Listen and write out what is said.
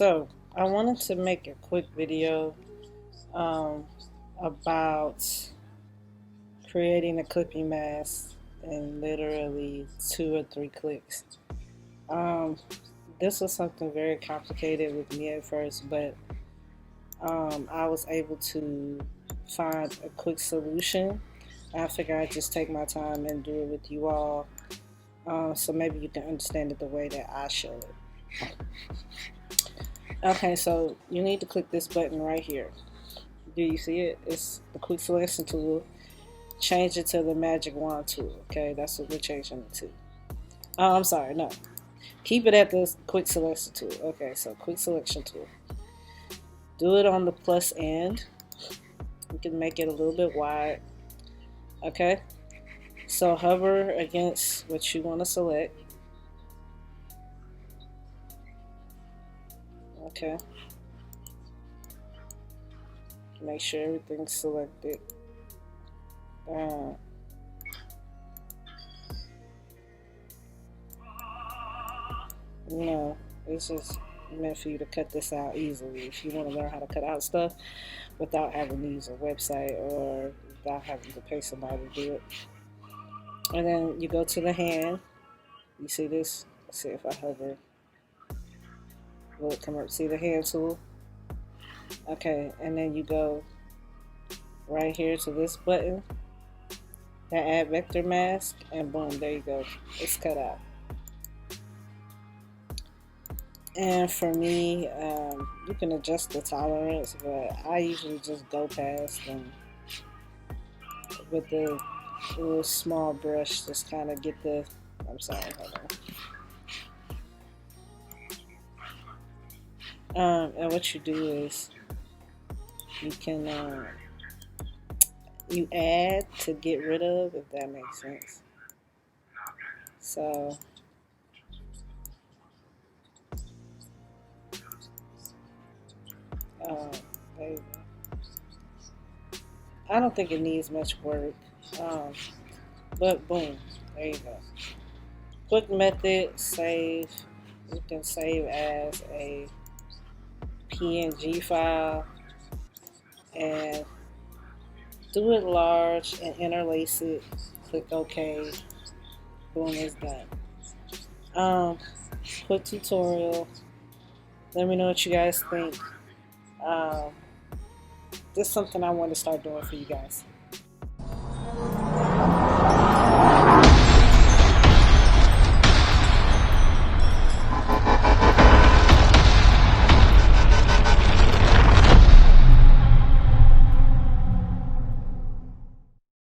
So I wanted to make a quick video um, about creating a clipping mask in literally 2 or 3 clicks. Um, this was something very complicated with me at first, but I was able to find a quick solution. I figured I'd just take my time and do it with you all, so maybe you can understand it the way that I show it. Okay, so you need to click this button right here. Do you see it? It's the quick selection tool. Change it to the magic wand tool. Okay, that's what we're changing it to. Oh, I'm sorry, no. Keep it at the quick selection tool. Okay, so quick selection tool. Do it on the plus end. You can make it a little bit wide. Okay, so hover against what you want to select. Okay, make sure everything's selected. No, it's just meant for you to cut this out easily. If you want to learn how to cut out stuff without having to use a website or without having to pay somebody to do it. And then you go to the hand. You see this? Let's see if I hover. Will it come up? See the hand tool? Okay, and then you go right here to this button, the add vector mask, and boom, there you go. It's cut out. And for me, you can adjust the tolerance, but I usually just go past and with the little small brush, just kind of get the, I'm sorry, hold on. And what you do is you can, you add to get rid of, if that makes sense. So, there you go. I don't think it needs much work, but boom, there you go. Quick method, save. You can save as a PNG file and do it large and interlace it. Click OK. Boom, it's done. Quick tutorial. Let me know what you guys think. This is something I want to start doing for you guys.